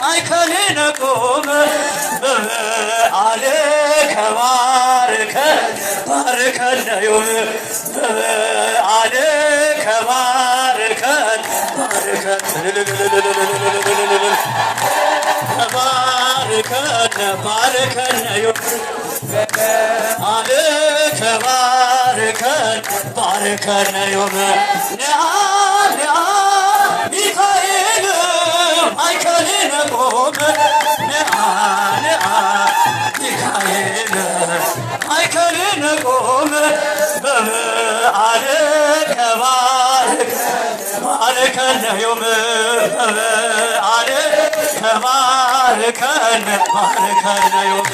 ማይከልን ቆመ በበዓል ከባርከን ባርከን ዮም በበዓል ከባርከን ባርከን ባርከን ባርከን ዮም በበዓል ከባርከን ባርከን ዮም ነአ ነአ ሚካኤል ማይከልን ቆመ ነአ ነአ ሚካኤል ማይከልን ቆመ በበዓል ከባርከን ባርከን ዮም በበዓል ከባርከን ባርከን ዮም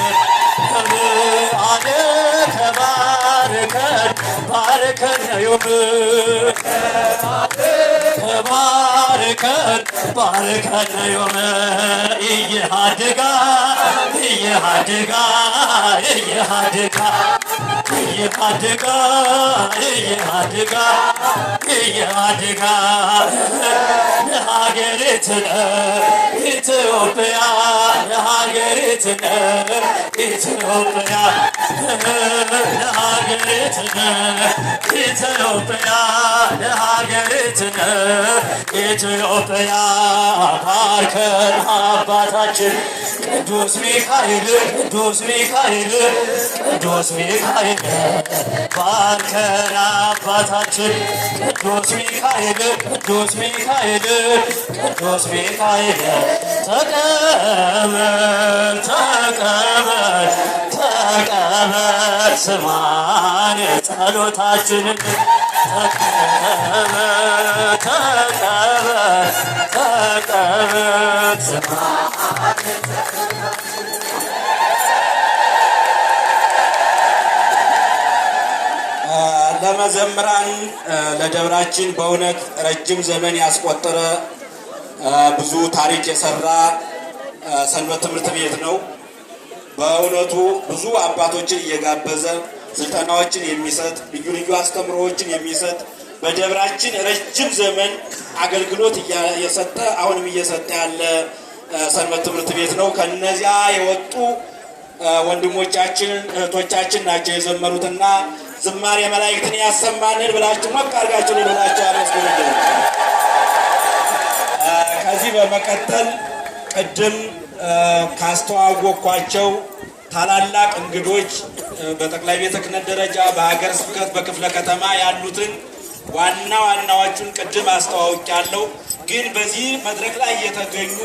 በበዓል ከባርከን ባርከን ዮም ከባርከን ባርከን ዮም እየሃድጋ እየሃድጋ እየሃድጋ እየሃድጋ እየሃድጋ እየሃድጋ ለሀገሪትነ ኢትዮጵያ ለሀገሪትነ ኢትዮጵያ ለሀገሪትነ ኢትዮጵያ ለሀገሪትነ ኢትዮጵያ ባርከን አባታችን ቅዱስ ሚካኤል ቅዱስ ሚካኤል ቅዱስ ሚካኤል ባርከን አባታችን ቅዱስ ሚካኤል ቅዱስ ሚካኤል ቅዱስ ሚካኤል ተቀበል ተቀበል ተቀበል ስማን ጸሎታችንን ተቀበል ተቀበል ተቀበል ስማን ለመዘምራን ለደብራችን በእውነት ረጅም ዘመን ያስቆጠረ ብዙ ታሪክ የሰራ ሰንበት ትምህርት ቤት ነው። በእውነቱ ብዙ አባቶችን እየጋበዘ ስልጠናዎችን የሚሰጥ ልዩ ልዩ አስተምሮዎችን የሚሰጥ በደብራችን ረጅም ዘመን አገልግሎት እየሰጠ አሁንም እየሰጠ ያለ ሰንበት ትምህርት ቤት ነው። ከነዚያ የወጡ ወንድሞቻችን እህቶቻችን ናቸው የዘመሩትና ዝማሬ መላእክትን ያሰማንን ብላችሁ ሞቅ አድርጋችሁ ልላችሁ አመስግኑልኝ። ከዚህ በመቀጠል ቅድም ካስተዋወቅኳቸው ታላላቅ እንግዶች በጠቅላይ ቤተ ክህነት ደረጃ በሀገረ ስብከት በክፍለ ከተማ ያሉትን ዋናዎቹን ቅድም አስተዋውቂያለሁ። ግን በዚህ መድረክ ላይ የተገኙ